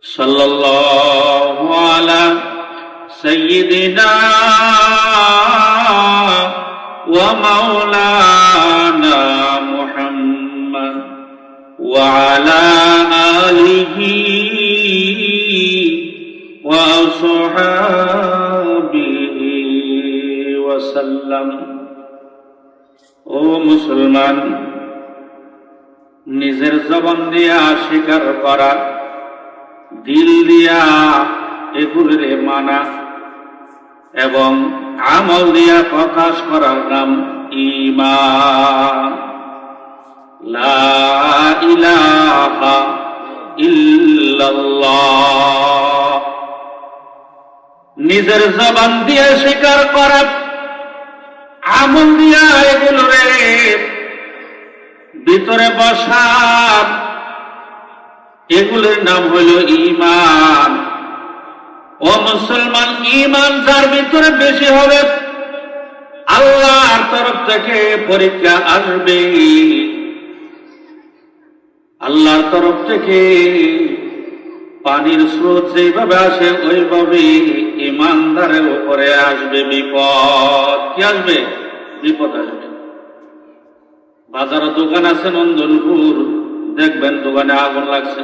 সাল্লাল্লাহু আলা সাইয়্যিদিনা ওয়া মাওলানা মুহাম্মদ ওয়া আলা আলিহি ওয়া আসহাবিহি ওয়া সাল্লাম। ও মুসলমান, নিজের জবান দিয়া স্বীকার করা, দিল দিয়া এগুলোরে মানা এবং আমল দিয়া প্রকাশ করার নাম ঈমান। লা ইলাহা ইল্লাল্লাহ। নিজের জবান দিয়ে স্বীকার করা, আমল দিয়া এগুলোরে ভিতরে বসা, এগুলোর নাম হইল ঈমান। ও মুসলমান, ঈমান যার ভিতরে বেশি হবে, আল্লাহর তরফ থেকে পরীক্ষা আসবে। আল্লাহর তরফ থেকে পানির স্রোত যেভাবে আসে ওইভাবে ঈমানদারের উপরে আসবে বিপদ। কি আসবে? বিপদ আসবে। বাজারে দোকান আছে নন্দনপুর, দেখবেন দোকানে আগুন লাগছে।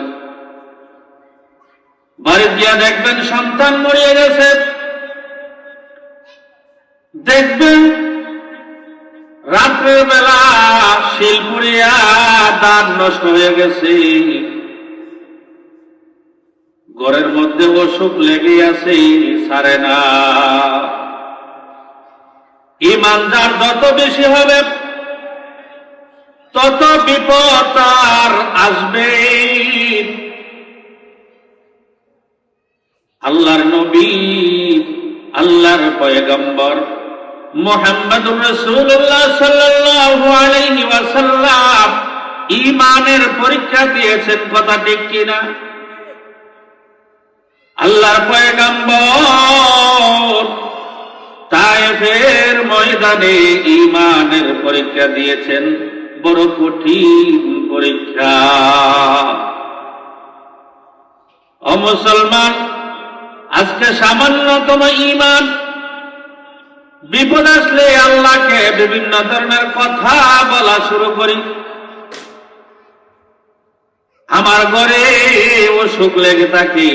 বাড়ি দিয়া দেখবেন সন্তান মরিয়ে গেছে। দেখবেন রাত্রের বেলা শিল পুড়িয়া দাঁত নষ্ট হয়ে গেছে। ঘরের মধ্যে অসুখ লেগে আছে, ছাড়ে না। ঈমান যার যত বেশি হবে, তত বিপদ তার আসবে। আল্লাহর নবী, আল্লাহর পয়গম্বর মুহাম্মদুর রাসূলুল্লাহ সাল্লাল্লাহু আলাইহি ওয়াসাল্লাম ঈমানের পরীক্ষা দিয়েছেন, কথা ঠিক কিনা? আল্লাহর পয়গম্বর তায়েফের ময়দানে ঈমানের পরীক্ষা দিয়েছেন, বড় কঠিন পরীক্ষা। ও মুসলমান, আজকে সামান্যতম ঈমান বিপদ আসলে আল্লাহকে বিভিন্ন ধরনের কথা বলা শুরু করি। আমার ঘরে অসুখ লেগে থাকে,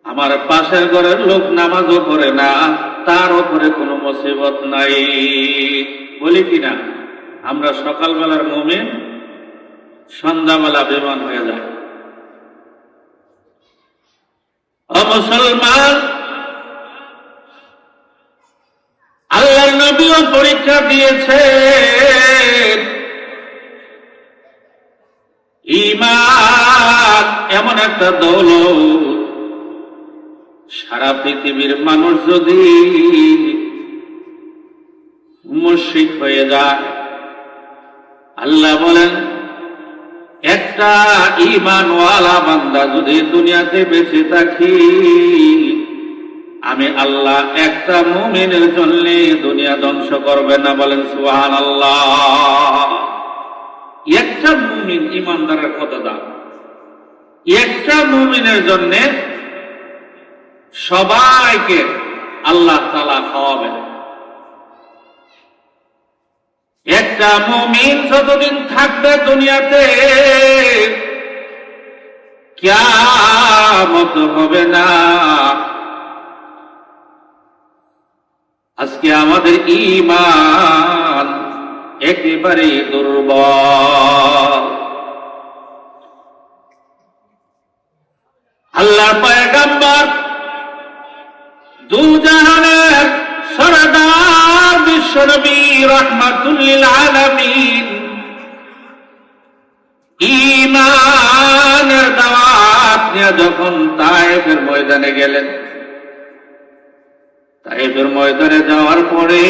আমার পাশের ঘরের লোক নামাজও পড়ে না, তার উপরে কোনো মুসিবত নাই। বলি কিনা? আমরা সকালবেলার মুমিন, সন্ধ্যাবেলা বেঈমান হয়ে যায়। ও মুসলমান, আল্লাহর নবীও পরীক্ষা দিয়েছেন। ঈমান এমন একটা দৌলত, সারা পৃথিবীর মানুষ যদি মুশরিক হয়ে যায়, আল্লাহ বলেন একটা ঈমানওয়ালা বান্দা যদি দুনিয়াতে বেঁচে থাকি, আমি আল্লাহ একটা মুমিনের জন্য দুনিয়া ধ্বংস করবে না। বলেন সুবহানাল্লাহ। একটা মুমিন, ঈমানদারের কত দাম! একটা মুমিনের জন্য সবাইকে আল্লাহ তাআলা খাওয়াবেন। একটা মুমিন যতদিন থাকবে দুনিয়াতে, কিয়ামত হবে না। আজকে আমাদের ঈমান একেবারে দুর্বল। আল্লাহর পয়গম্বর দুজাহানের সরদার বিশ্বনবী রাহমাতুল লিল আলামিন ঈমানের দাওয়াত নিয়ে যখন তায়েফের ময়দানে গেলেন, তায়েফের ময়দানে যাওয়ার পরে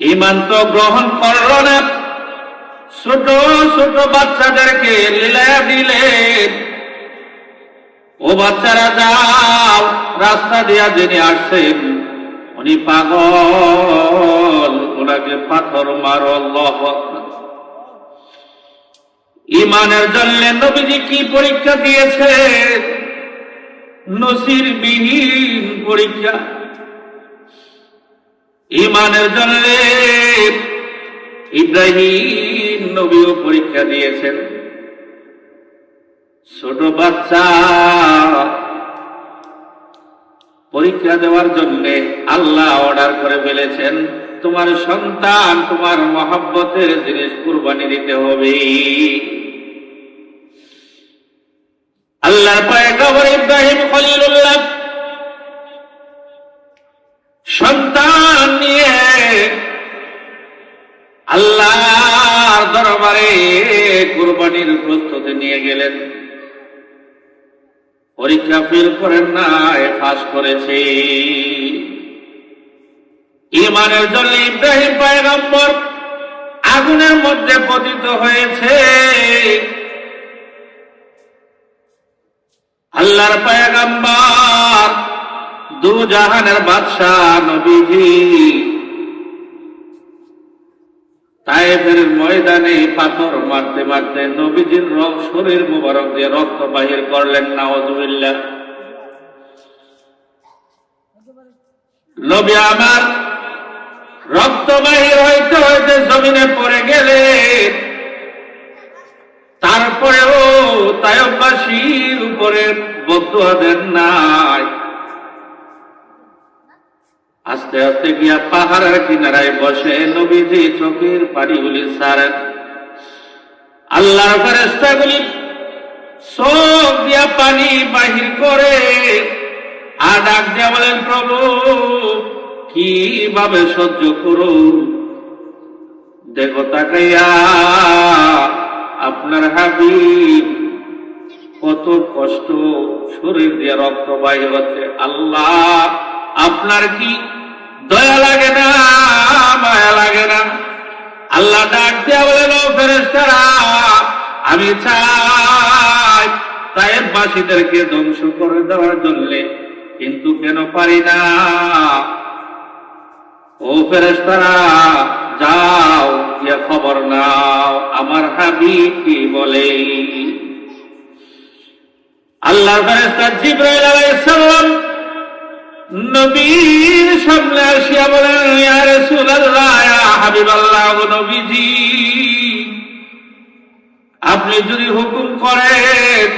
ঈমান তো গ্রহণ করল না, ছোট ছোট বাচ্চাদেরকে লীলা দিলেন। ও বাচ্চারা যাও, রাস্তা দিয়া যিনি আসছেন উনি পাগল, ওনাকে পাথর মারো। আল্লাহু আকবার। ঈমানের জন্য নবীজি কি পরীক্ষা দিয়েছে? নসিরবিহীন পরীক্ষা। ঈমানের জন্য ইব্রাহিম নবীও পরীক্ষা দিয়েছেন। ছোট বাচ্চা পরীক্ষা দেওয়ার জন্য আল্লাহ অর্ডার করে ফেলেছেন, তোমার সন্তান তোমার মহব্বতের জিনিস কুরবানি দিতে হবে। আল্লাহর পয়গম্বর ইব্রাহিম খলিলুল্লাহ সন্তান নিয়ে আল্লাহর দরবারে কুরবানির প্রস্তুতি নিয়ে গেলেন। পরীক্ষা ফেল করেন না, পাস করেছে। ঈমানের জন্য ইব্রাহিম পয়গম্বর আগুনের মধ্যে পতিত হয়েছে। আল্লাহর পয়গম্বর দু জাহানের বাদশাহ নবীজি তায়েফের ময়দানে পাথর মারতে মারতে নবীজির শরীর মুবারক দিয়ে রক্ত বাহির করলেন। নাউযুবিল্লাহ। নবী আমার রক্ত বাহির হইতে হইতে জমিনে পড়ে গেলেন। তারপরেও তায়েফবাসীর উপরে বদদুয়া দেন নাই। আস্তে আস্তে গিয়া পাহাড়ের কিনারায় বসে নবীজি চোখের পানিগুলি ছাড়েন। আল্লাহর ফেরেশতাগুলি চোখ দিয়া পানি বাহির করে আর ডাক দিয়া বলেন, প্রভু কিভাবে সহ্য করো? দেখো তাকাইয়া আপনার হাবিব কত কষ্ট, শরীর দিয়ে রক্ত বাহির হচ্ছে। আল্লাহ আপনার কি দয়া লাগে না, মায়া লাগে না? আল্লাহ ডাক দিয়া বলেন, ও ফেরেশতারা, আমি চাই তায়েফবাসীদেরকে ধ্বংস করে দেওয়ার জন্য, কিন্তু কেন পারি না। ও ফেরেশতারা যাও, গিয়ে খবর নাও আমার হাবিব কি বলে। আল্লাহর ফেরেশতা জিবরাইল আলাইহিস সালাম নবীর সামনে আসিয়া বলেন, ইয়া রাসূলুল্লাহ, ইয়া হাবিবাল্লাহ, ও নবীজি, আপনি যদি হুকুম করেন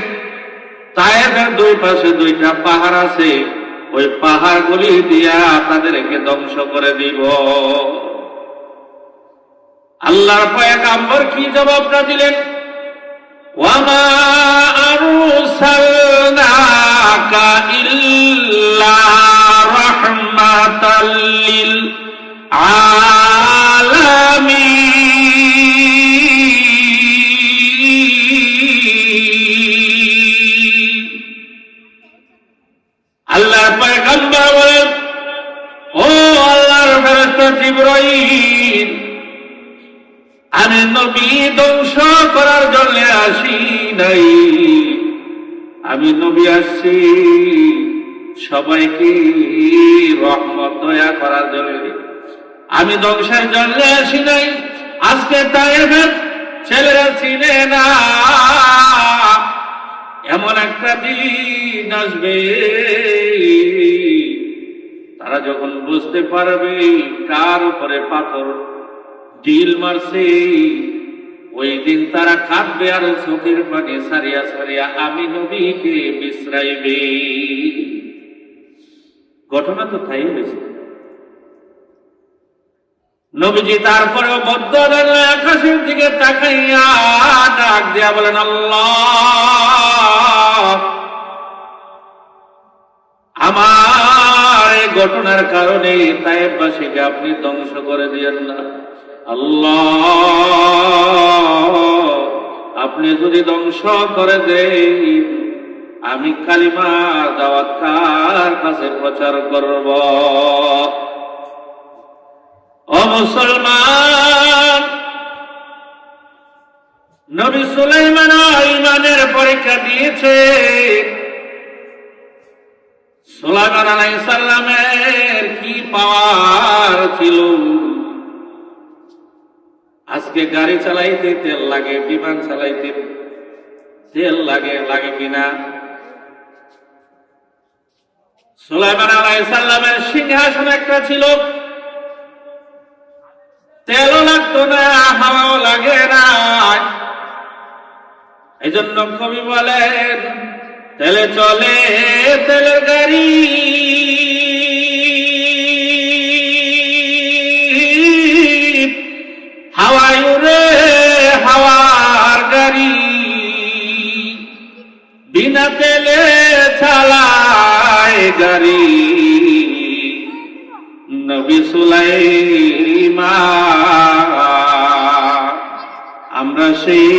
তায়েফের দুই পাশে দুইটা পাহাড় আছে, ওই পাহাড়গুলি দিয়া তাদেরকে ধ্বংস করে দিব। আল্লাহর পয়গম্বর কি জবাবটা দিলেন? ওয়ামা আরসালনাকা ইল্লা রাহমাতাল লিল আলামিন। আল্লাহর পয়গম্বর বলেন, ও আল্লাহর ফেরেশতা জিবরাইল, আমি নবী ধ্বংস করার জন্য আসি নাই। আমি নবী আসছি সবাইকে রহমত দয়া করার জন্য। আমি ধ্বংসের জন্য আসি নাই। আজকে তায়েফের ছেলেরা চিনে না, এমন একটা দিন আসবে তারা যখন বুঝতে পারবে কার উপরে পাথর ঢিল মারছে, ওই দিন তারা কাঁদবে আর চোখের পানি সারিয়া সারিয়া আমি নবীকে বিশ্রাইবে। ঘটনা তো তাই হয়েছে। নবীজি তারপরেও বদ্ধ আকাশের দিকে তাকাইয়া ডাক দিয়া বলেন, আল্লাহ, আমার এই ঘটনার কারণে তায়েফবাসীকে আপনি ধ্বংস করে দিয়েন না। আল্লাহ, আপনি যদি ধ্বংস করে দেন, আমি কালিমা দাওয়াত কার কাছে প্রচার করব? ও মুসলমান, নবী সুলাইমান ঈমানের পরীক্ষা দিয়েছে। সুলাইমান আলাইহিস সালামের কি পাওয়ার ছিল? আজকে গাড়ি চালাইতে তেল লাগে, বিমান চালাইতে তেল লাগে, লাগে কিনা? সুলাইমান আলাইহিস সালামের সিংহাসন একটা ছিল, তেলও লাগতো না, হাওয়াও লাগে না। এই জন্য কবি বলেন, তেলে চলে তেলের গাড়ি, হাওয়ায় উড়ে হাওয়ার গাড়ি, বিনা তেলে চালায় গাড়ি নবী সুলাইমান। আমরা সেই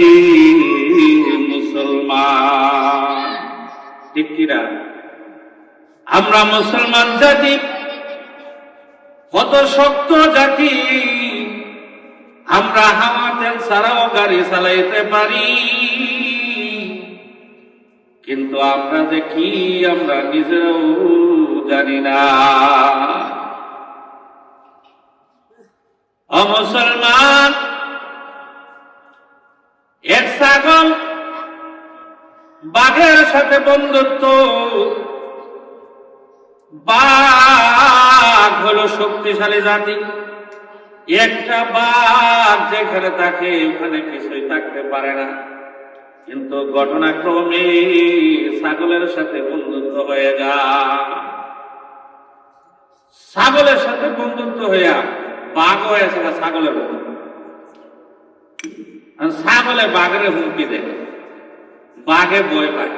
মুসলমান, ঠিক কিনা? আমরা মুসলমান জাতি, কত শক্ত জাতি। আমরা হাওয়া তেল ছাড়াও গাড়ি চালাইতে পারি, কিন্তু আমরা যে কি আমরা নিজেও জানি না। ও মুসলমান, এক ছাগল বাঘের সাথে বন্ধুত্ব। বাঘ হলো শক্তিশালী জাতি, একটা বাঘ যেখানে থাকে ওখানে কিছুই থাকতে পারে না। কিন্তু ঘটনাক্রমে ছাগলের সাথে বন্ধুত্ব হয়ে যায়, ছাগলের সাথে বন্ধুত্ব হইয়া বাঘ হয়েছে না ছাগলের মতো। ছাগলে বাঘের হুমকি দেয়, বাঘে ভয় পায়।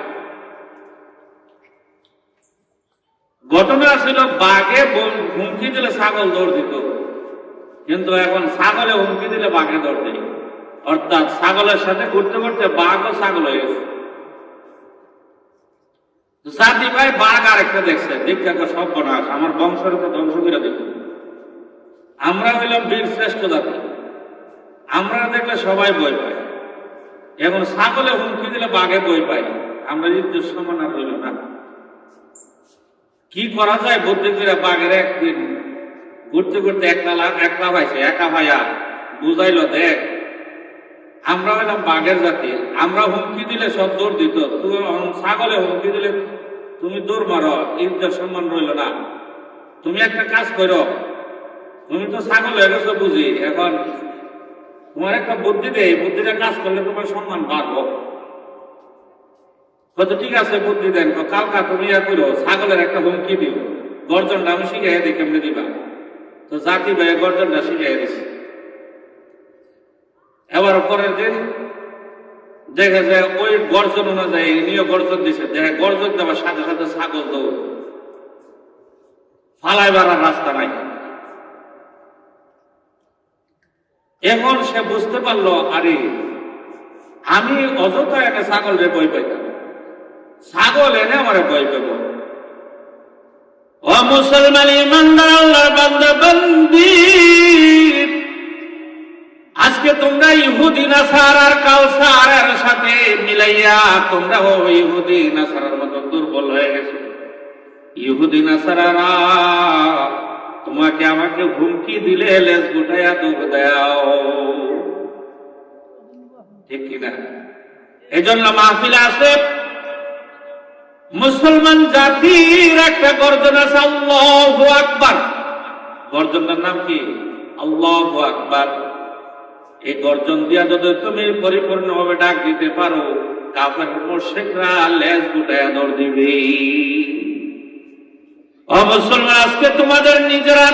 ঘটনা ছিল বাঘে হুমকি দিলে ছাগল দৌড় দিত, কিন্তু এখন ছাগলে হুমকি দিলে বাঘে দৌড় দেয়। অর্থাৎ ছাগলের সাথে ঘুরতে ঘুরতে বাঘও ছাগল হয়ে গেছে। জাতি ভাই বাঘ আরেকটা দেখছে, দীক্ষা সর্বনাশ, আমার বংশের ধ্বংস করে দেব। আমরা হইলাম বীর শ্রেষ্ঠ জাতি, আমরা দেখলে সবাই ভয় পায়। এখন ছাগলে হুমকি দিলে বাঘে ভয় পায়, আমরা ইজ্জত সম্মান আর হইল না। কি করা যায় বুদ্ধি করে? বাঘের একদিন ঘুরতে ঘুরতে একলা ভাইছে, একা ভাইয়া বুঝাইল, দেখ আমরা হইলাম বাঘের জাতি, আমরা হুমকি দিলে সব দৌড় দিত, তুমি ছাগলে হুমকি দিলে তুমি দৌড় মারো, ইজ্জত সম্মান রইল না। তুমি একটা কাজ করো, তুমি তো ছাগল হয়ে গেছো বুঝি, এখন তোমার একটা বুদ্ধি দেয়, বুদ্ধিটা কাজ করলে তোমার সম্মান বাড়বো। হয়তো ঠিক আছে বুদ্ধি দেন, কালকা তুমি ইয়া করো, ছাগলের একটা হুমকি দিও, গর্জনটা আমি শিখাই দিই কেমনে দিবা। তো জাতি ভাই গর্জনটা শিখাই দিছে। এবার পরের দিন দেখে যে ওই গর্জন অনুযায়ী নিয়ে গর্জন দিছে, দেখে গর্জন দেওয়ার সাথে সাথে ছাগল দৌড়, ফালাইবার রাস্তা নাই। এখন সে বুঝতে পারলো, আরে আমি অযথা এনে ছাগল রে ভয় পাইতাম, ছাগল এনে আমার ভয় পাইব। ও মুসলমান ইমানদার আল্লাহর বান্দা বান্দি, আজকে তোমরা ইহুদি নাসারার কালচারের সাথে মিলাইয়া তোমরা ইহুদি নাসারার মতো দুর্বল হয়ে গেছো। ইহুদি নাসারারা তোমাকে আমাকে হুমকি দিলে লেজ গুটাইয়া দুঃখ দাও, ঠিক কিনা? এই জন্য মাহফিলে আসে মুসলমান জাতির একটা গর্জন আছে, আল্লাহু আকবার। গর্জনটার নাম কি? আল্লাহু আকবার। এই গর্জন দিয়া যদি তুমি পরিপূর্ণভাবে ডাক দিতে পারো, কাফের মুশরিকরা লেজ গুটাইয়া দৌড় দিবে। ও মুসলমান, আজকে তোমাদের নিজেরা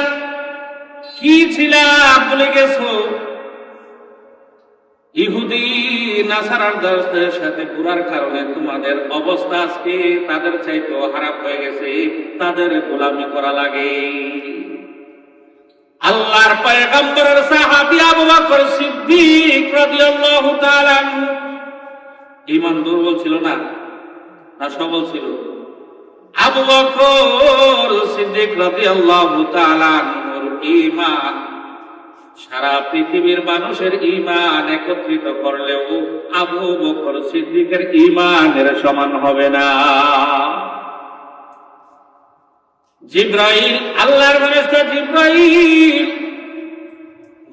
কি ছিলা ভুলে গেছো। ইহুদি নাসারাদের সাথে ঘুরার কারণে তোমাদের অবস্থা আজকে তাদের চাইতেও খারাপ হয়ে গেছে, তাদের গোলামি করা লাগে। আল্লাহর পয়গম্বরের সাহাবী আবু বকর সিদ্দিক রাদিয়াল্লাহু তাআলা ঈমান দুর্বল ছিল না, না সবল ছিল? আবু বকর সিদ্দিক রাদিয়াল্লাহু তাআলা ঈমান সারা পৃথিবীর মানুষের ঈমান একত্রিত করলেও আবু বকর সিদ্দিকের ঈমানের সমান হবে না। জিবরাইল, আল্লাহর ফেরেশতা জিবরাইল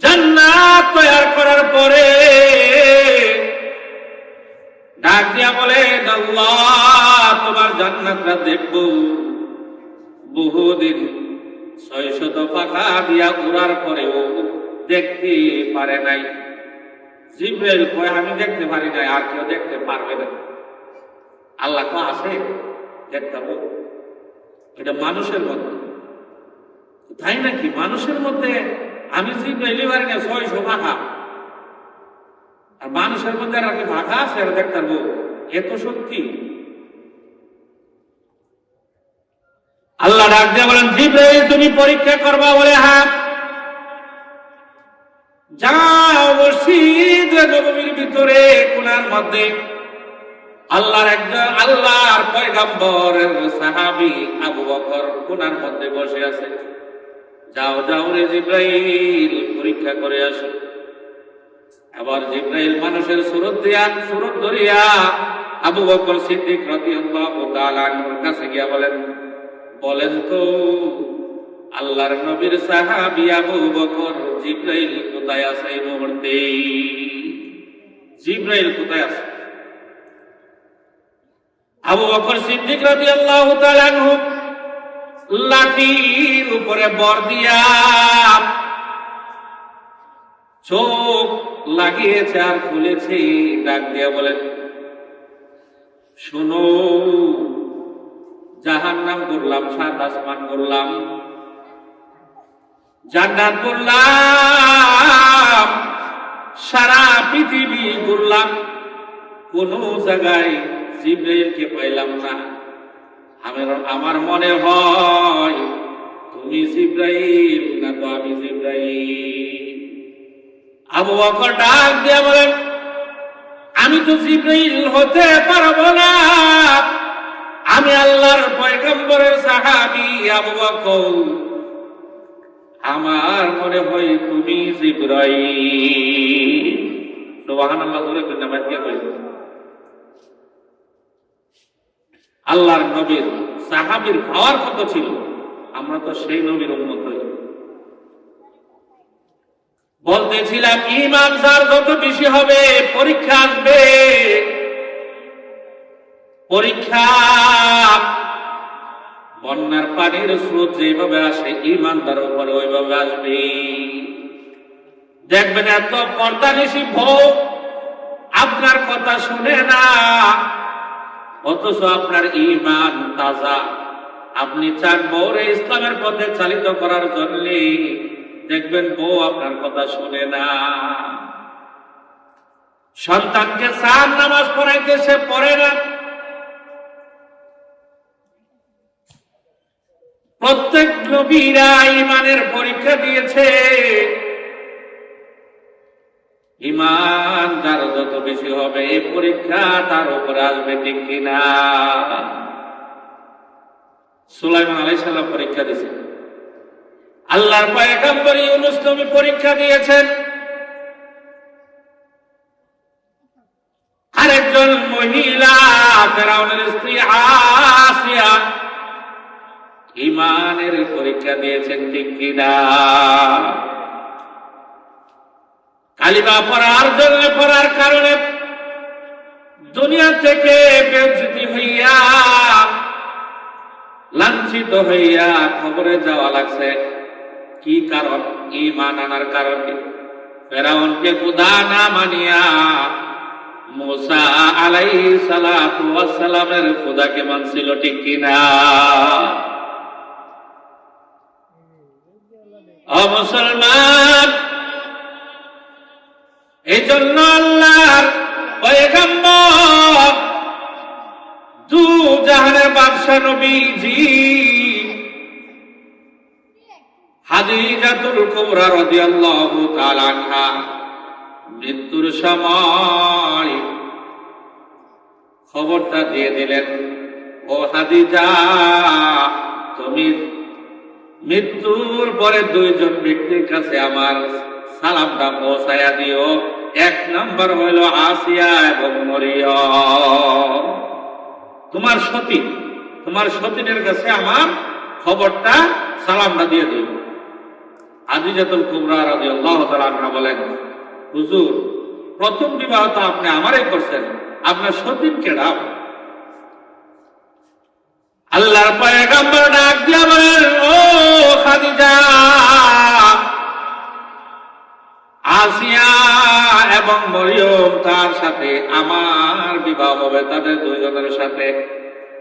জান্নাত তৈরি করার পরে ডাক দিয়া বলে, আল্লাহ তোমার জান্নাতটা দেখব। বহুদিন 600 পাখা দিয়া উড়ার পরেও দেখতে পারে নাই। জিবরাইল কয়, আমি দেখতে পারি নাই, আর কেউ দেখতে পারবে না। আল্লাহ তো আছে, দেখতে হবে। এটা মানুষের মতো, তাই নাকি? মানুষের মধ্যে আমি জিবরাইল পারি না 600 পাখা, আর মানুষের মধ্যে আর কি ভাষা আছে, আর দেখতে পারবো? এত শক্তি। আল্লাহ ডাক দিয়ে বলেন, জিবরাইল তুমি পরীক্ষা করবা? বলে হ্যাঁ। যাও মসজিদ নববীর ভিতরে কোণার মধ্যে আল্লাহর পয়গম্বরের সাহাবী আবু বকর কোণার মধ্যে বসে আছে। যাও যাও রে জিবরাইল, পরীক্ষা করে আসো। আবার জিবরাইল মানুষের সুরত ধরিয়া আবু বকর সিদ্দিক রাদিয়াল্লাহু তাআলা আনহুর কাছে গিয়া বলেন তো আল্লাহর নবীর সাহাবী আবু বকর জিবরাইল কোথায় আছে এই মুহূর্তে? জিবরাইল কোথায় আছে? আবু বকর সিদ্দিক রাদিয়াল্লাহু তাআলা আনহু লাঠির উপরে বর দিয়া চোখ লাগিয়েছে আর খুলেছে। ডাক দিয়া বলেন, শোনো, জাহান্নাম করলাম, 7 আসমান করলাম, জান্নাত করলাম, সারা পৃথিবী ঘুরলাম, কোন জায়গায় জিবরাইলকে পাইলাম না। আমার মনে হয় তুমি জিবরাইল না তো আমি জিবরাইল। আবু বকর ডাক দিয়া বলেন, আমি তো জিবরাইল হতে পারবো না, আমি আল্লাহর পয়গম্বরের সাহাবী আবু বকর, আমার মনে হয় তুমি জিবরাইল। সুবহানাল্লাহ বলে নামাজ দিয়ে কই আল্লাহর নবীর সাহাবীর হওয়ার কত ছিল, আমরা তো সেই নবীর উম্মত হই। বলতেছিলাম ঈমান যার যত বেশি হবে পরীক্ষা আসবে, পরীক্ষা বন্যার পানির স্রোত যেভাবে আসে ঈমানদার উপরে ওইভাবে আসবে। দেখবেন এত পর্দানিশী বউ আপনার কথা শুনে না, অথচ আপনার ঈমান তাজা। আপনি চান বউরে ইসলামের পথে চালিত করার জন্য, দেখবেন বউ আপনার কথা শুনে না। সন্তানকে চান নামাজ পড়াইতে, সে পড়ে না। প্রত্যেক নবীরা ঈমানের পরীক্ষা দিয়েছে। ঈমান যার যত বেশি হবে এই পরীক্ষা তার উপরে আসবে, ঠিক কিনা? সুলাইমান আলাইহিস সালাম পরীক্ষা দিয়েছেন, আল্লাহর পয়গম্বর ইউনূস নবী পরীক্ষা দিয়েছেন, আরেকজন মহিলা ফেরাউনের স্ত্রী আসিয়া ঈমানের পরীক্ষা দিয়েছেন, ঠিক কিনা? কালিমা পড়ার কারণে দুনিয়া থেকে বেইজ্জতি হইয়া লাঞ্ছিত হইয়া কবরে যাওয়া লাগছে। কি কারণ? ঈমান আনার কারণে। ফেরাউনকে খোদা না মানিয়া মুসা আলাইহিস সালাতু ওয়াস সালামের খোদাকে মানছিল, ঠিক কিনা? ও মুসলমান, এই জন্য আল্লাহর পয়গম্বর দু জাহানের বাদশা নবীজি খাদিজাতুল কুবরা রাদিয়াল্লাহু তাআলা আনহা মৃত্যুর সময় খবরটা দিয়ে দিলেন, ও খাদিজা, তুমি মৃত্যুর পরে 2 জন ব্যক্তির কাছে আমার সালামটা পৌঁছায়া দিও। 1 নম্বর হইল আসিয়া এবং মরিয়ম। তোমার সতীনের কাছে আমার খবরটা, সালামটা দিয়ে দিও। আদিজাতুল কুবরা রাদিয়াল্লাহু তাআলা আনহা বলেন, হুজুর প্রথম বিবাহ তো আপনি আমারই করছেন, আপনার সতীন কেডা? আল্লাহর পয়গম্বর ডাক দিয়া বলেন, ও খাদিজা, আসিয়া এবং মরিয়ম তার সাথে আমার বিবাহ হবে, তাদের দুইজনের সাথে।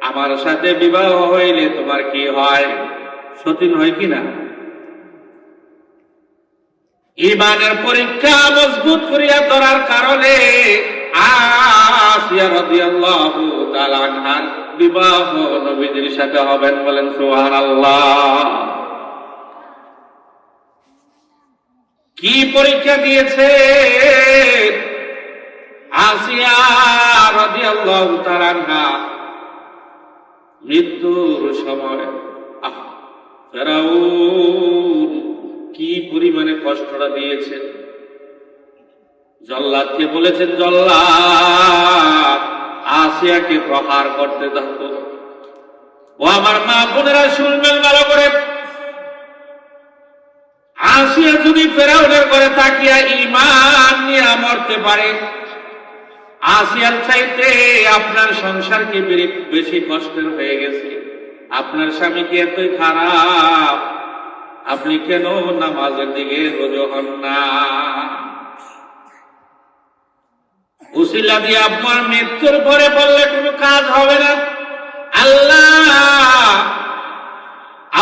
আমার সাথে বিবাহ হইলে তোমার কি হয়? সতীন হয় কিনা? ঈমানের পরীক্ষা মজবুত করিয়া ধরার কারণে আসিয়া রাদিয়াল্লাহু তাআলা আনহার বিবাহ নবীজির সাথে হবেন। বলেন সুবহানাল্লাহ। কি পরীক্ষা দিয়েছে আসিয়া রাদিয়াল্লাহু তাআলা আনহা মৃত্যুর সময়। ফেরাউন কি পরিমাণে কষ্টটা দিয়েছেন। জল্লাদকে বলেছেন, জল্লাদ আসিয়াকে প্রহার করতে থাকো। ও আমার মা বোনেরা শুনবেন ভালো করে, আসিয়া যদি ফেরাউনের ঘরে তাকিয়া ঈমান নিয়ে মরতে পারে, আসিয়ার চাইতে আপনার সংসার কি বেশি কষ্টের হয়ে গেছে? আপনার স্বামী কি এতই খারাপ? আপনি কেন নামাজের দিকে রোজা হন না? উসিলা দিয়ে আপনার মৃত্যুর পরে বললে কোনো কাজ হবে না। আল্লাহ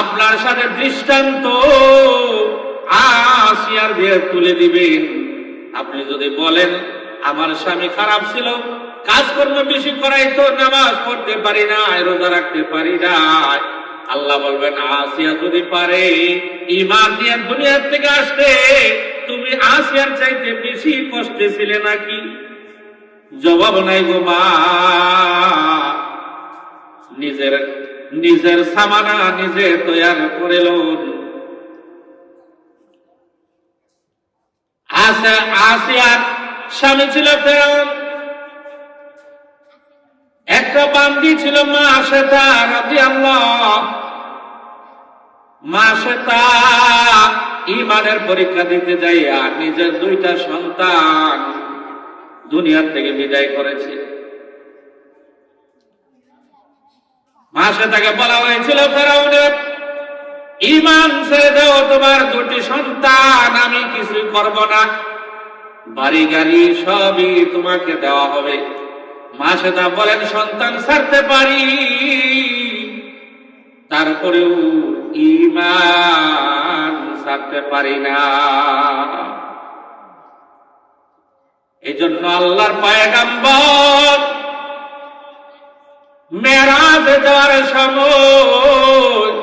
আপনার সাথে দৃষ্টান্ত আসিয়ার দিয়ে তুলে দিবেন। আপনি যদি বলেন আমার স্বামী খারাপ ছিল, কাজকর্ম বেশি করাইতো, নামাজ পড়তে পারি না, রোজা রাখতে পারি না, আল্লাহ বলবেন আসিয়া যদি পারে ঈমান নিয়ে দুনিয়ার থেকে আসতে, তুমি আসিয়ার চাইতে বেশি কষ্টে ছিলে নাকি? জবাব নাই গো মা। নিজের সামানা নিজে তৈয়ার করে লোন। আসিয়ার স্বামী ছিল ফেরাউন, একটা বান্দি ছিল মাশাতা রাদিয়াল্লাহু। মাশাতা ঈমানের পরীক্ষা দিতে যাইয়া নিজের দুইটা সন্তান দুনিয়ার থেকে বিদায় করেছে। মাশাতাকে বলা হয়েছিল, ফেরাউনের ঈমান ছেড়ে দাও, তোমার দুটি সন্তান আমি কিছু করব না, বাড়ি গাড়ি সবই তোমাকে দেওয়া হবে। মাশাতা বলেন, সন্তান ছাড়তে পারি, তারপরেও ঈমান ছাড়তে পারি না। এজন্য আল্লাহর পয়গম্বর মেরাজে যাওয়ার সময়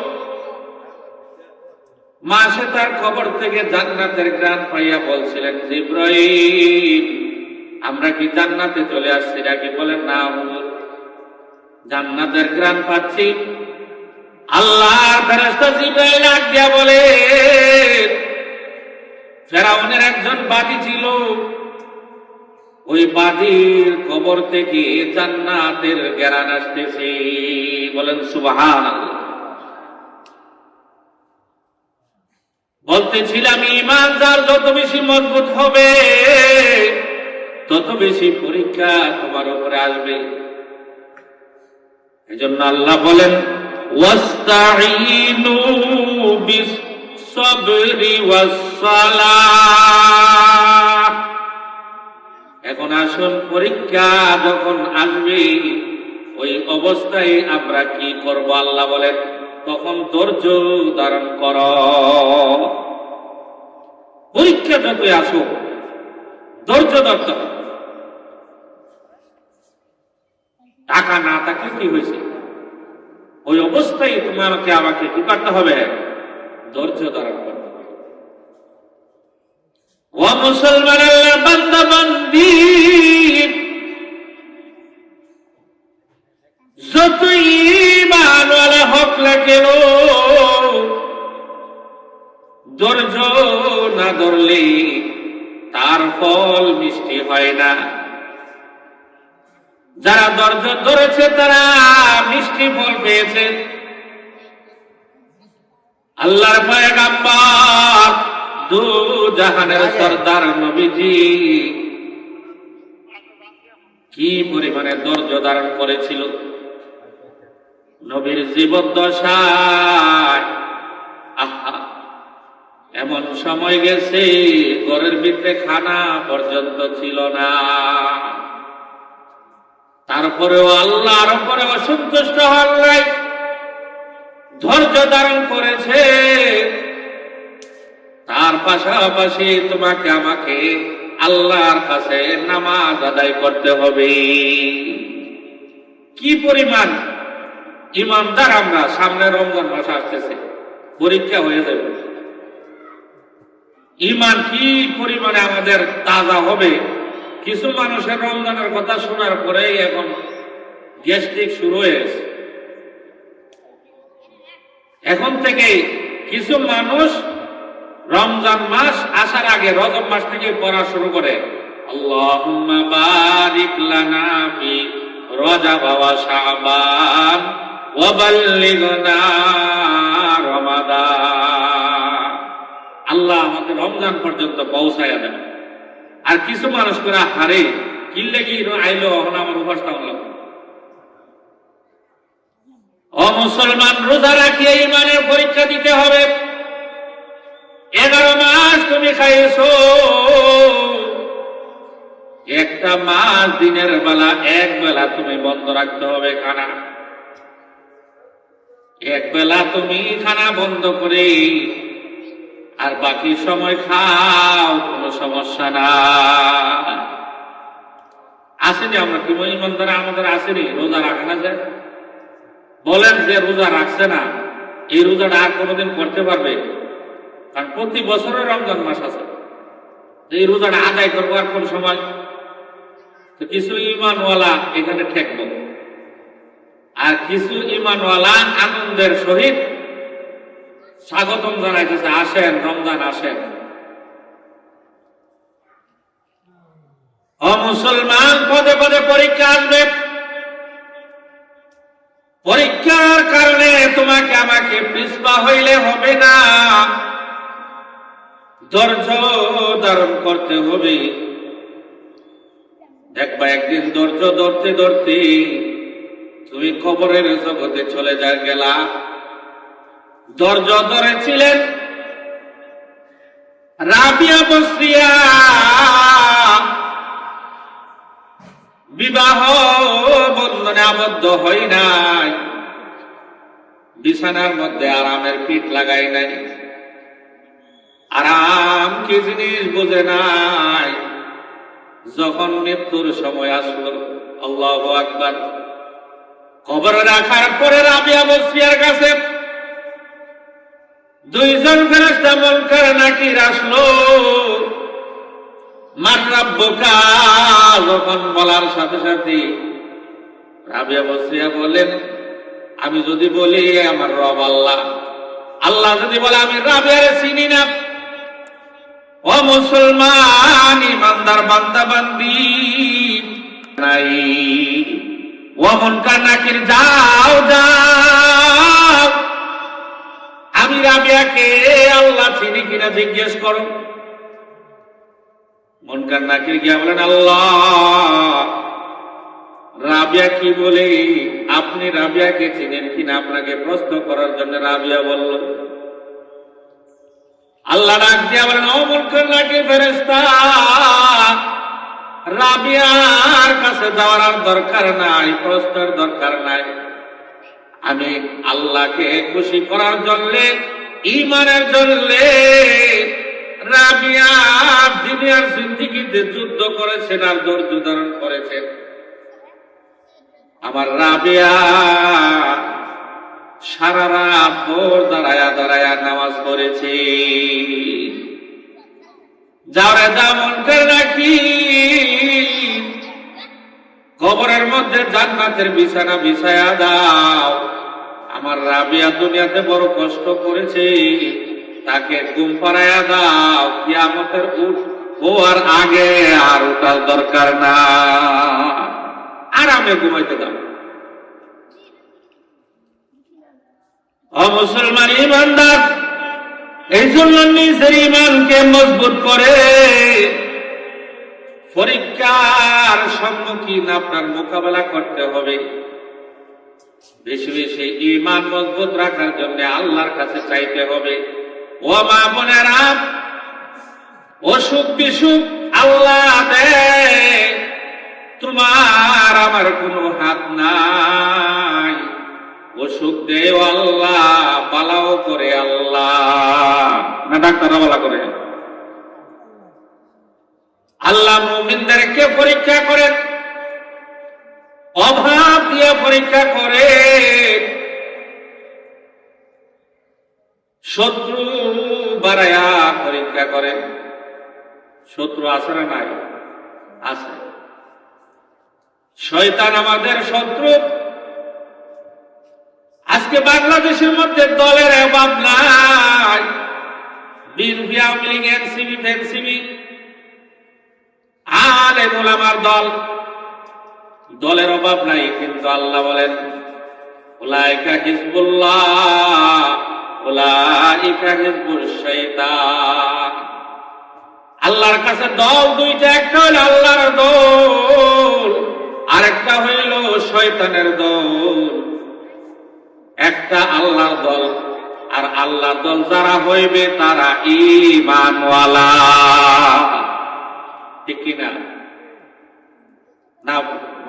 মাশাতার কবর থেকে জান্নাতের ঘ্রাণ পাইয়া বলছিলেন, জিবরাইল আমরা কি জান্নাতে চলে আসছি নাকি? বলেন না হুজুর, জান্নাতের ঘ্রাণ পাচ্ছি। আল্লাহর ফেরেশতা জিবরাইল ডাক দিয়া বলে, ফেরাউনের একজন বাদী ছিল, ওই বাদীর কবর থেকে জান্নাতের ঘ্রাণ আসতেছে। বলেন সুবহানাল্লাহ। বলতেছিলাম ঈমান যার যত বেশি মজবুত হবে, তত বেশি পরীক্ষা তোমার উপরে আসবে। এজন্য আল্লাহ বলেন, ওয়াস্তাঈনু বিস-সাবরি ওয়াস-সালাহ। এখন আসুন, পরীক্ষা যখন আসবে ওই অবস্থায় আমরা কি করব? আল্লাহ বলেন, তখন ধৈর্য ধারণ কর। পরীক্ষা যতই আসুক ধৈর্য ধরতে হবে। টাকা না থাকলে কি হয়েছে? ওই অবস্থায় তোমাকে আমাকে কি করতে হবে? ধৈর্য ধারণ করতে হবে। ও মুসলমানের বান্দা বান্দি, যতই ঈমানওয়ালা হোক না কেন, ধৈর্য না ধরলে তার ফল মিষ্টি হয় না। যারা ধৈর্য ধরেছে তারা মিষ্টি ফল পেয়েছে। আল্লাহর পয়গম্বর দু জাহানের সরদার নবীজি কি পরিমাণে ধৈর্য ধারণ করেছিল। নবীর জীবদ্দশায় আহা এমন সময় গেছে ঘরের ভিতরে খানা পর্যন্ত ছিল না, তারপরেও আল্লাহর উপরে অসন্তুষ্ট হন নাই, ধৈর্য ধারণ করেছে। তার পাশাপাশি তোমাকে আমাকে আল্লাহর কাছে নামাজ আদায় করতে হবে। কি পরিমাণ ইমানদার আমরা! সামনে রমজান মাস আসতেছে, পরীক্ষা হয়ে যাবে। ইমান কি পরিমাণে আমাদের তাজা হবে! কিছু মানুষের রমজানের কথা শোনার পরেই এখন গ্যাস্ট্রিক শুরু হয়েছে। এখন থেকে কিছু মানুষ রমজান মাস আসার আগে রজব মাস থেকে পড়া শুরু করে, আল্লাহুম্মা বারিক লানা ফি রজব ওয়া শাবান ওয়া বাল্লিগনা রমাদান। আল্লাহ আমাদের রমজান পর্যন্ত পৌঁছায়া দেন। আর কিছু মানুষ করে হারে কিনলে কি আইলো এখন আমার উপাসটা হলো। ও মুসলমান, রোজা রাখিয়ে ইমানের পরীক্ষা দিতে হবে। 11 মাস তুমি খাইছো, একটা মাস দিনের বেলা এক বেলা তুমি বন্ধ রাখতে হবে খানা। এক বেলা তুমি খানা বন্ধ করে আর বাকি সময় খাও, কোনো সমস্যা না। আসেনি আমরা কি ইমানদার আমাদের আসেনি রোজা রাখে না? যায় বলেন যে রোজা রাখছে না, এই রোজাটা আর কোনোদিন করতে পারবে? কারণ প্রতি বছরের রমজান মাস আছে, এই রোজাটা আদায় করবো আর কোন সময়? তো কিছু ইমানওয়ালা এখানে ঠেকব, আর কিছু ইমানওয়ালা আনন্দের সহিত স্বাগতম জানাইতেছে, আসেন রমজান আসেন। ও মুসলমান, পদে পদে পরীক্ষা আসবে। পরীক্ষার কারণে তোমাকে আমাকে পিছপা হইলে হবে না, ধৈর্য ধারণ করতে হবে। দেখবা একদিন ধৈর্য ধরতে ধরতে তুমি কবরের জগতে চলে গেলা। ধৈর্য ধরেছিলেন রাবিয়া বসরিয়া, বিবাহ বন্ধনে আবদ্ধ হই নাই, বিছানার মধ্যে আরামের পিঠ লাগাই নাই, আরাম কি জিনিস বুঝে নাই। যখন মৃত্যুর সময় আসলো, আল্লাহু আকবার, কবরে রাখার পরে রাবিয়া বসরিয়ার কাছে দুইজন ফেরেশতা মুনকার নাকির আসলো। মান রাব্বুকা যখন বলার সাথে সাথে রাবিয়া বসরিয়া বলেন, আমি যদি বলি আমার রব আল্লাহ, আল্লাহ যদি বলে আমি রাবিয়ারে চিনি না। ও মুসলমান, ইমানদার বান্দা বান্দি নাই, ও মুনকার নাকির যাও যাও, আমি রাবিয়াকে আল্লাহ চিনি কিনা জিজ্ঞেস করো। মুনকার নাকির গিয়া বলেন, আল্লাহ রাবিয়া কি বলে, আপনি রাবিয়াকে চিনেন কিনা আপনাকে প্রশ্ন করার জন্য রাবিয়া বলল। আল্লাহ ডাক দিয়া বলেন, ও মুনকার নাকির ফেরেশতা, রাবিয়ার কাছে যাওয়ার দরকার নাই, প্রশ্নের দরকার নাই। আমি আল্লাহকে খুশি করার জন্য, ঈমানের জন্য রাবিয়া দুনিয়ার জিন্দেগিতে যুদ্ধ করেছেন আর ধৈর্য ধারণ করেছেন। আমার রাবিয়া সারা রাত ভোর দাঁড়ায়া দাঁড়ায়া নামাজ পড়েছি। যাওরে যেমন করে রাখি, কবরের মধ্যে জান্নাতের বিছানা বিছায়া দাও। আমার রাবিয়া দুনিয়াতে বড় কষ্ট করেছে, তাকে ঘুম পাড়ায়া দাও। কিয়ামতের হওয়ার আগে আর ওঠার দরকার না, আরামে ঘুমাইতে দাও। ও মুসলমান ইমানদার, এই জন্য নিজের ইমানকে মজবুত করে পরীক্ষার সম্মুখীন আপনার মোকাবেলা করতে হবে। বেশি বেশি ইমান মজবুত রাখার জন্য আল্লাহর কাছে চাইতে হবে। ও মা বোনেরা, অসুখ বিসুখ আল্লাহ দেয়, তোমার আমার কোনো হাত নাই। অসুখ দেও আল্লাহ, বালাও করে আল্লাহ, না ডাক্তাররা বালা করে। আল্লাহ মুমিনদেরকে পরীক্ষা করেন, অভাব দিয়ে পরীক্ষা করে, শত্রু বাড়ায়া পরীক্ষা করেন। শত্রু আছে না নাই? আছে। শয়তান আমাদের শত্রু। আজকে বাংলাদেশের মধ্যে দলের অভাব নাই। বিএনপি, আওয়ামী লীগ, এনসিপি, ফেনসিপি, আলেম ওলামার দল, দলের অভাব নাই। কিন্তু আল্লাহ বলেন উলাইকা হিজবুল্লাহ উলাইকা হিজবুশ শাইতান। আল্লাহর কাছে দল দুইটা, একটা হইল আল্লাহর দল, আরেকটা হইল শয়তানের দল। একটা আল্লাহর দল, আর আল্লাহর দল যারা হইবে তারা ঈমানওয়ালা। ঠিক কিনা? না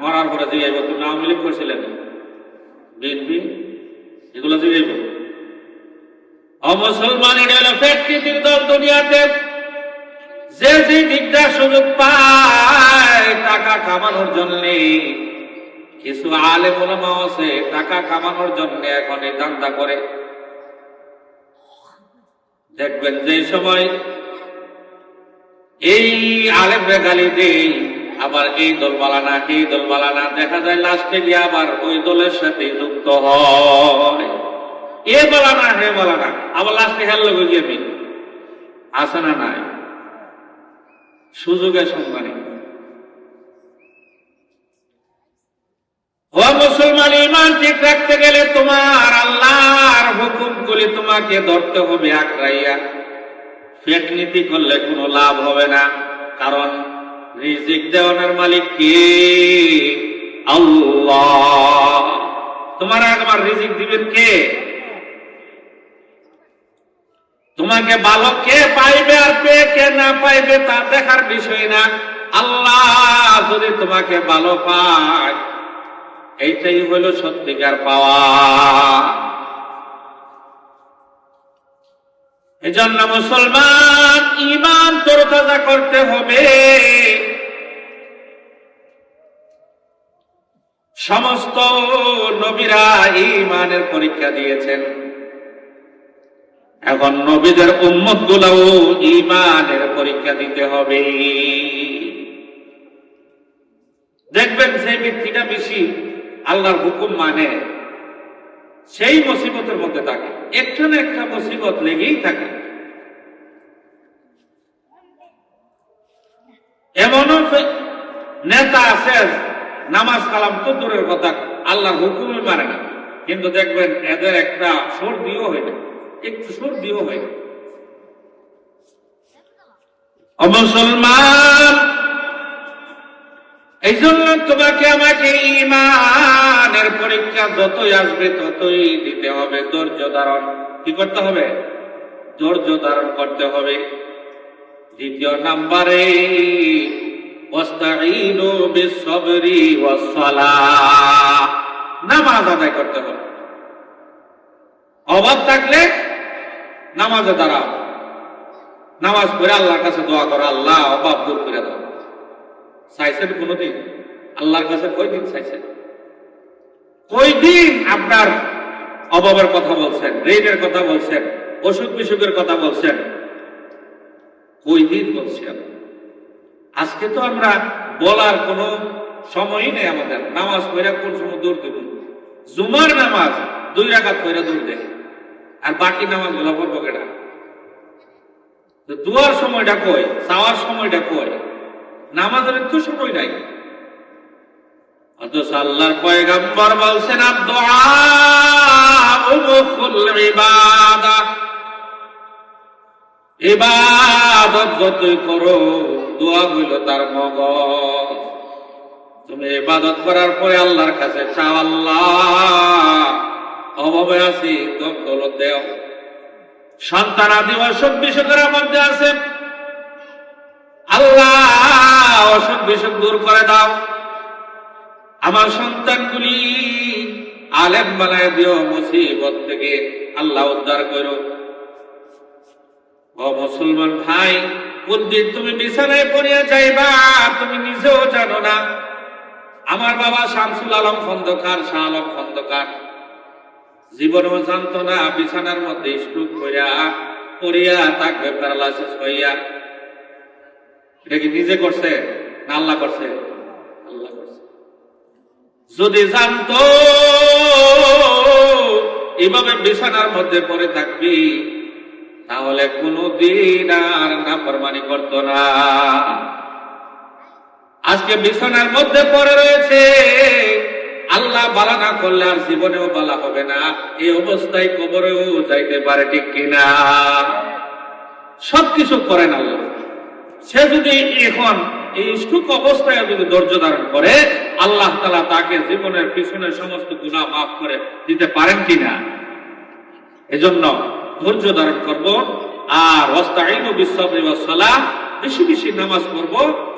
মরার পরে জিগাইব তুমি আওয়ামী লীগ করছিলেন, বিএনপি, এগুলো জিগাইব। অমুসলমান এটা হলো ফ্যাক্টরির দল। দুনিয়াতে যে যে দিকটা সুযোগ পায় টাকা কামানোর জন্য, কিছু আলেম ওলামা আছে টাকা কামানোর জন্য এখন এই দান্দা করে। দেখবেন যে সময় এই আলেমরে গালি দেই, আবার এই দল বালানা, এই দল বালানা, দেখা যায় লাস্টে গিয়ে আবার ওই দলের সাথে যুক্ত হয়। এ বালানা, হে বালানা, আবার লাস্টে হেল লোক গিয়ে মিল। আছে না নাই? সুযোগের সম্মানী। ও মুসলমান, ঈমান ঠিক রাখতে গেলে তোমার আল্লাহর হুকুমগুলি তোমাকে ধরতে হবে আঁকড়াইয়া। ফেক নীতি করলে কোনো লাভ হবে না। কারণ রিজিক দেওয়ানোর মালিক কে? আল্লাহ। তোমার একবার রিজিক দিবেন কে? তোমাকে ভালো কে পাইবে আর কে না পাইবে তা দেখার বিষয় না। আল্লাহ যদি তোমাকে ভালো পায়, এইটাই হলো সত্যিকার পাওয়া। এজন্য মুসলমান ঈমান তরতাজা করতে হবে। সমস্ত নবীরা ঈমানের পরীক্ষা দিয়েছেন। এখন নবীদের উম্মত গুলাও ঈমানের পরীক্ষা দিতে হবে। দেখবেন সেই ব্যক্তিটা বেশি আল্লাহর হুকুম মানে, সেই মুসিবতের মধ্যে থাকে। একটা না একটা মুসিবত লেগেই থাকে। এমনও নেতা আছে নামাজ কালাম তো দূরের কথা, আল্লাহর হুকুমই মানে না, কিন্তু দেখবেন এদের একটা সর্দিও হয় না, একটু সর্দিও হয় না। মুসলমান, এই জন্য তোমাকে আমাকে ঈমানের পরীক্ষা যতই আসবে ততই দিতে হবে। ধৈর্য ধারণ কি করতে হবে? ধৈর্য ধারণ করতে হবে। দ্বিতীয় নাম্বারে ওয়াস্তাঈনু বিস-সাবরি ওয়াস-সালাহ, নামাজ আদায় করতে হবে। অভাব থাকলে নামাজে দাঁড়াও, নামাজ পড়ে আল্লাহর কাছে দোয়া করো, আল্লাহ অভাব দূর করে দাও। চাইছেন কোনদিন? আল্লাহর কাছে কয়দিন চাইছেন? কয়দিন আপনার অভাবের কথা বলছেন, ঋণের কথা বলছেন, অসুখ বিসুখের কথা বলছেন? কয়দিন বলছেন? আজকে তো আমরা বলার কোনো সময়ই নেই আমাদের। নামাজ পড়ে কোন সময় দূর দেব? জুমার নামাজ 2 রাকাত পড়ে দূর দেয়, আর বাকি নামাজ গুলো পড়বো কেটা? দুয়ার সময়টা কই, চাওয়ার সময়টা কই? নামাজের তো সময় নাই। অথচ আল্লাহর পয়গম্বর বলছেন আদ-দুআ মুখুল ইবাদা, ইবাদত যতই করো দোয়া হইল তার মগজ। তুমি ইবাদত করার পরে আল্লাহর কাছে চাও, আল্লাহ অভাবে আছি, দৌলত দেও, সন্তান আদি অসুখ বিসুখের মধ্যে আছে, আল্লাহ অসুখ বিসুখ দূর করে দাও, আমার সন্তানগুলি আলেম বানায় দিও, মুসিবত থেকে আল্লাহ উদ্ধার করো। ও মুসলমান ভাই, কোন দিন তুমি বিছানায় পড়িয়া যাইবা তুমি নিজেও জানো না। আমার বাবা শামসুল আলম খন্দকার, শাহ আলম খন্দকার জীবনেও জানতো না বিছানার মধ্যে স্ট্রোক পড়িয়া থাকবে, প্যারালাইসিস হইয়া। এটা কি নিজে করছে না আল্লাহ করছে? আল্লাহ করছে। যদি জানতো এভাবে বিছানার মধ্যে পড়ে থাকবি তাহলে কোনদিন আর নাফরমানি করতো না। আজকে বিছানার মধ্যে পড়ে রয়েছে, আল্লাহ বালা না করলে আর জীবনেও বালা হবে না, এই অবস্থায় কবরেও যাইতে পারে, ঠিক কিনা? সবকিছু করেন আল্লাহ। সে যদি এখন এই সুখ অবস্থায় যদি ধৈর্য ধারণ করে, আল্লাহ তাআলা তাকে জীবনের পিছনের সমস্ত গুনাহ মাফ করে দিতে পারেন কিনা? এজন্য ধৈর্য ধারণ করব, আর ওয়াস্তাঈনু বিস-সাবরি ওয়াস-সালাহ, বেশি বেশি নামাজ পড়ব।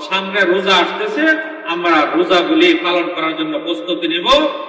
সামনে রোজা আসতেছে, আমরা রোজাগুলি পালন করার জন্য প্রস্তুতি নেব।